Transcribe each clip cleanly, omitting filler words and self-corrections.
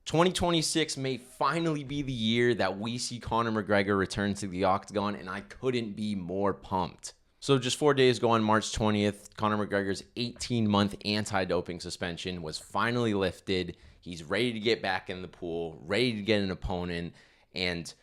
2026 may finally be the year that we see Conor McGregor return to the octagon, and I couldn't be more pumped. So just 4 days ago on March 20th, Conor McGregor's 18-month anti-doping suspension was finally lifted. He's ready to get back in the pool, ready to get an opponent, and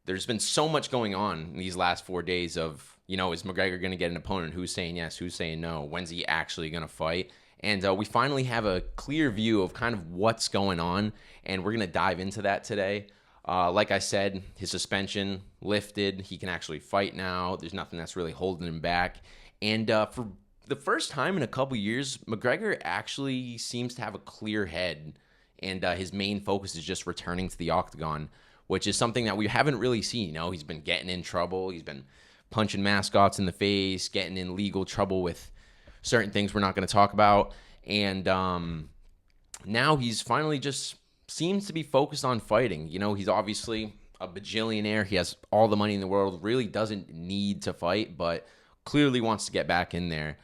there's been so much going on in these last 4 days of, is McGregor going to get an opponent? Who's saying yes? Who's saying no? When's he actually going to fight? And we finally have a clear view of kind of what's going on, and we're going to dive into that today. Like I said, his suspension lifted. He can actually fight now. There's nothing that's really holding him back. And for the first time in a couple years, McGregor actually seems to have a clear head, and his main focus is just returning to the octagon, which is something that we haven't really seen. He's been getting in trouble. He's been punching mascots in the face, getting in legal trouble with certain things we're not going to talk about. And now he's finally just seems to be focused on fighting. He's obviously a bajillionaire. He has all the money in the world, really doesn't need to fight, but clearly wants to get back in there.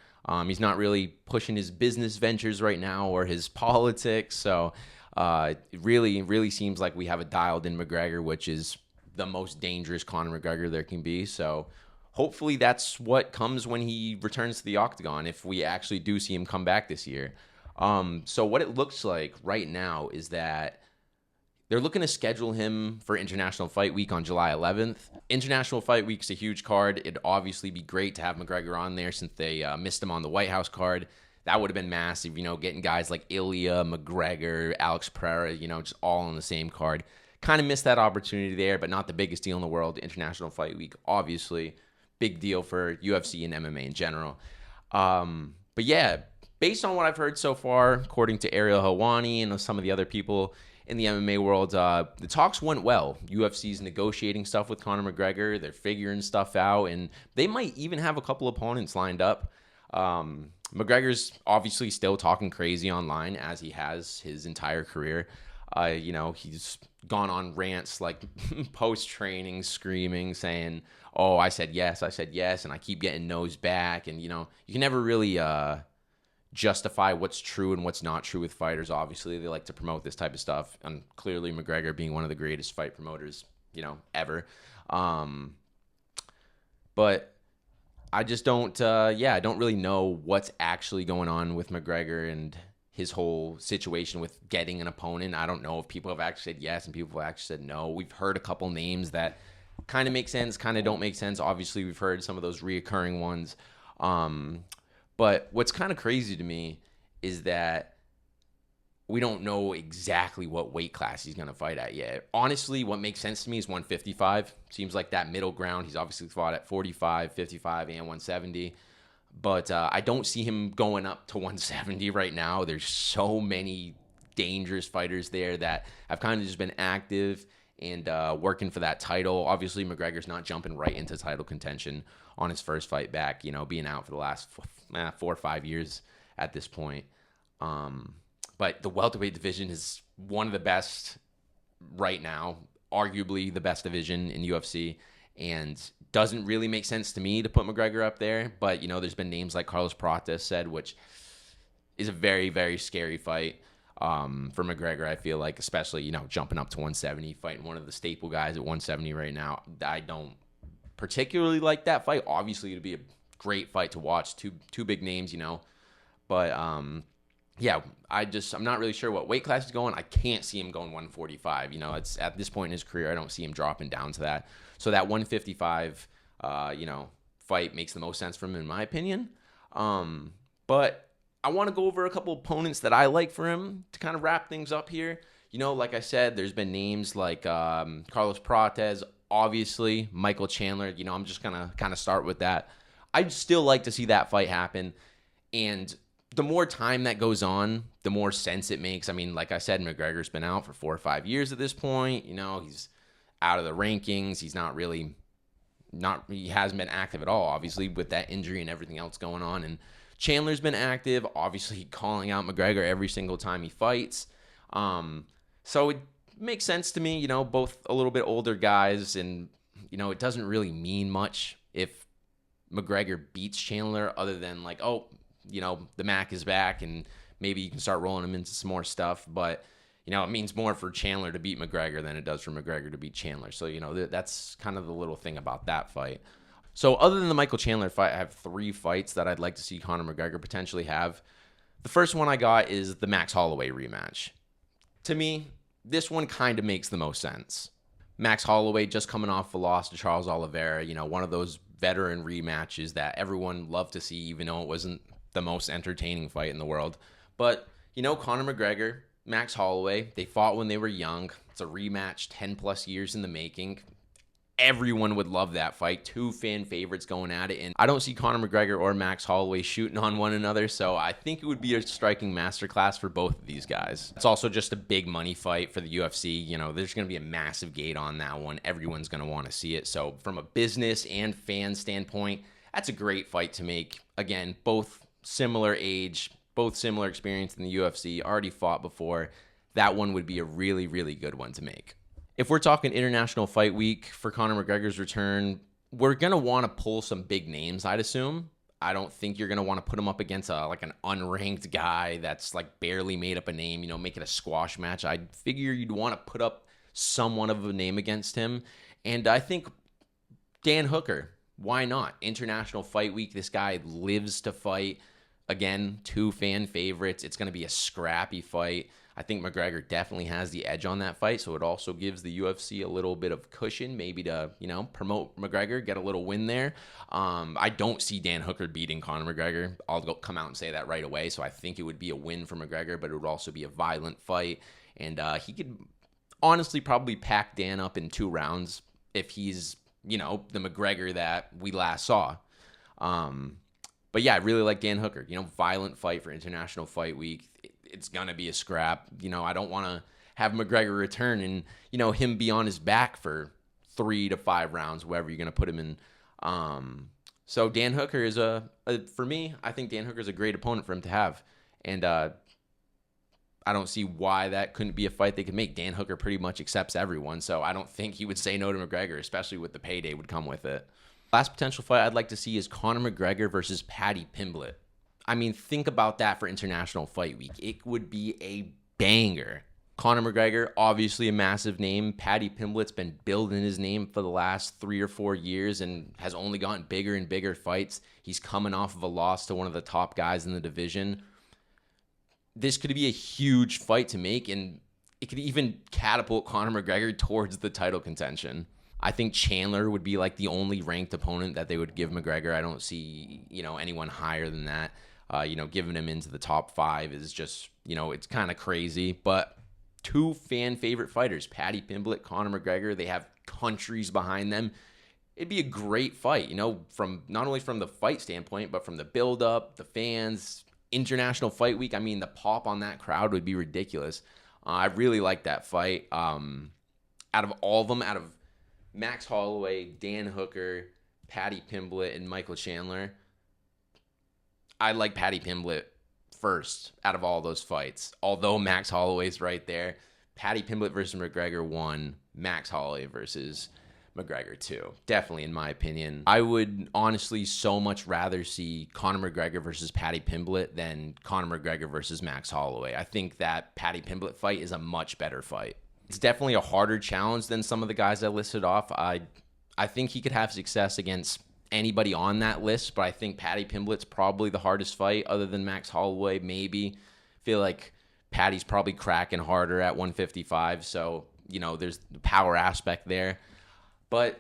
He's not really pushing his business ventures right now or his politics. So it really seems like we have a dialed-in McGregor, which is the most dangerous Conor McGregor there can be. So hopefully that's what comes when he returns to the octagon, if we actually do see him come back this year. So what it looks like right now is that they're looking to schedule him for International Fight Week on July 11th. International Fight Week's a huge card. It'd obviously be great to have McGregor on there since they missed him on the White House card. That would have been massive, getting guys like Ilya, McGregor, Alex Pereira, just all on the same card. Kind of missed that opportunity there, but not the biggest deal in the world. International Fight Week, obviously, big deal for UFC and MMA in general. But yeah, based on what I've heard so far, according to Ariel Helwani and some of the other people in the MMA world, the talks went well. UFC's negotiating stuff with Conor McGregor. They're figuring stuff out, and they might even have a couple opponents lined up. McGregor's obviously still talking crazy online, as he has his entire career. He's gone on rants like post-training, screaming, saying, "Oh, I said yes, and I keep getting no's back." And, you can never really justify what's true and what's not true with fighters. Obviously, they like to promote this type of stuff, and clearly McGregor being one of the greatest fight promoters, ever. But I just don't, I don't really know what's actually going on with McGregor and his whole situation with getting an opponent. I don't know if people have actually said yes and people have actually said no. We've heard a couple names that kind of make sense, kind of don't make sense. Obviously, we've heard some of those reoccurring ones. But what's kind of crazy to me is that we don't know exactly what weight class he's going to fight at yet. Honestly, what makes sense to me is 155. Seems like that middle ground. He's obviously fought at 45, 55, and 170. But I don't see him going up to 170 right now. There's so many dangerous fighters there that have kind of just been active and working for that title. Obviously, McGregor's not jumping right into title contention on his first fight back, being out for the last 4 or 5 years at this point. But the welterweight division is one of the best right now, arguably the best division in UFC, and doesn't really make sense to me to put McGregor up there. But, there's been names like Carlos Prates said, which is a very, very scary fight for McGregor, I feel like, especially, jumping up to 170, fighting one of the staple guys at 170 right now. I don't particularly like that fight. Obviously, it'd be a great fight to watch. Two big names, But, yeah, I'm not really sure what weight class he's going. I can't see him going 145. It's at this point in his career, I don't see him dropping down to that. So that 155, fight makes the most sense for him, in my opinion. But I want to go over a couple opponents that I like for him to kind of wrap things up here. Like I said, there's been names like Carlos Prates, obviously, Michael Chandler. I'm just going to kind of start with that. I'd still like to see that fight happen. And the more time that goes on, the more sense it makes. I mean, like I said, McGregor's been out for 4 or 5 years at this point. He's out of the rankings. He hasn't been active at all, obviously, with that injury and everything else going on. And Chandler's been active, obviously calling out McGregor every single time he fights. So it makes sense to me, both a little bit older guys, and, it doesn't really mean much if McGregor beats Chandler other than like, the Mac is back and maybe you can start rolling him into some more stuff. But, it means more for Chandler to beat McGregor than it does for McGregor to beat Chandler. So, that's kind of the little thing about that fight. So other than the Michael Chandler fight, I have 3 fights that I'd like to see Conor McGregor potentially have. The first one I got is the Max Holloway rematch. To me, this one kind of makes the most sense. Max Holloway just coming off a loss to Charles Oliveira, one of those veteran rematches that everyone loved to see, even though it wasn't the most entertaining fight in the world. But, Conor McGregor, Max Holloway, they fought when they were young. It's a rematch, 10 plus years in the making. Everyone would love that fight. 2 fan favorites going at it. And I don't see Conor McGregor or Max Holloway shooting on one another. So I think it would be a striking masterclass for both of these guys. It's also just a big money fight for the UFC. There's going to be a massive gate on that one. Everyone's going to want to see it. So from a business and fan standpoint, that's a great fight to make. Again, both similar age, both similar experience in the UFC, already fought before. That one would be a really, really good one to make. If we're talking International Fight Week for Conor McGregor's return, we're going to want to pull some big names, I'd assume. I don't think you're going to want to put him up against an unranked guy that's barely made up a name, make it a squash match. I figure you'd want to put up somewhat of a name against him. And I think Dan Hooker, why not? International Fight Week, this guy lives to fight. Again, 2 fan favorites. It's going to be a scrappy fight. I think McGregor definitely has the edge on that fight, so it also gives the UFC a little bit of cushion, maybe to, promote McGregor, get a little win there. I don't see Dan Hooker beating Conor McGregor. I'll come out and say that right away. So I think it would be a win for McGregor, but it would also be a violent fight. And he could honestly probably pack Dan up in 2 rounds if he's, the McGregor that we last saw. But yeah, I really like Dan Hooker. Violent fight for International Fight Week. It's going to be a scrap. I don't want to have McGregor return and, him be on his back for 3 to 5 rounds, wherever you're going to put him in. So Dan Hooker is for me, I think Dan Hooker is a great opponent for him to have. And I don't see why that couldn't be a fight they could make. Dan Hooker pretty much accepts everyone, so I don't think he would say no to McGregor, especially with the payday would come with it. Last potential fight I'd like to see is Conor McGregor versus Paddy Pimblett. I mean, think about that for International Fight Week. It would be a banger. Conor McGregor, obviously a massive name. Paddy Pimblett's been building his name for the last 3 or 4 years and has only gotten bigger and bigger fights. He's coming off of a loss to one of the top guys in the division. This could be a huge fight to make, and it could even catapult Conor McGregor towards the title contention. I think Chandler would be the only ranked opponent that they would give McGregor. I don't see, anyone higher than that. Giving him into the top 5 is just, it's kind of crazy. But 2 fan favorite fighters, Paddy Pimblett, Conor McGregor, they have countries behind them. It'd be a great fight, from not only from the fight standpoint, but from the build-up, the fans, International Fight Week. I mean, the pop on that crowd would be ridiculous. I really like that fight. Out of all of them, out of Max Holloway, Dan Hooker, Paddy Pimblett, and Michael Chandler, I like Paddy Pimblett first out of all those fights. Although Max Holloway's right there, Paddy Pimblett versus McGregor 1, Max Holloway versus McGregor 2. Definitely, in my opinion. I would honestly so much rather see Conor McGregor versus Paddy Pimblett than Conor McGregor versus Max Holloway. I think that Paddy Pimblett fight is a much better fight. It's definitely a harder challenge than some of the guys I listed off. I think he could have success against anybody on that list, but I think Paddy Pimblett's probably the hardest fight other than Max Holloway, maybe. Feel like Paddy's probably cracking harder at 155, so, there's the power aspect there. But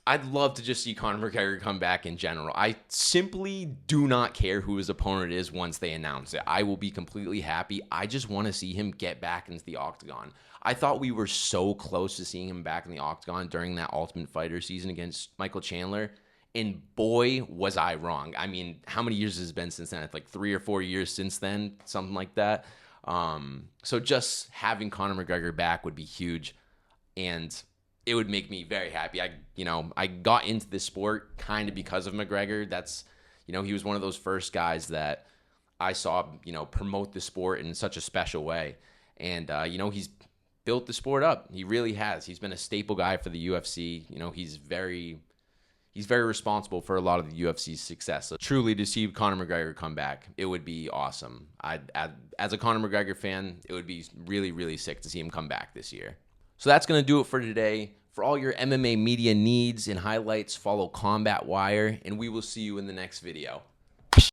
I'd love to just see Conor McGregor come back in general. I simply do not care who his opponent is once they announce it. I will be completely happy. I just want to see him get back into the octagon. I thought we were so close to seeing him back in the octagon during that Ultimate Fighter season against Michael Chandler, and boy, was I wrong. I mean, how many years has it been since then? It's 3 or 4 years since then, something like that. So just having Conor McGregor back would be huge, and it would make me very happy. I got into this sport kind of because of McGregor. That's, he was one of those first guys that I saw, promote the sport in such a special way. And, he's built the sport up. He really has. He's been a staple guy for the UFC. He's very, he's very responsible for a lot of the UFC's success. So truly, to see Conor McGregor come back, it would be awesome. As a Conor McGregor fan, it would be really, really sick to see him come back this year. So that's going to do it for today. For all your MMA media needs and highlights, follow Combat Wire, and we will see you in the next video.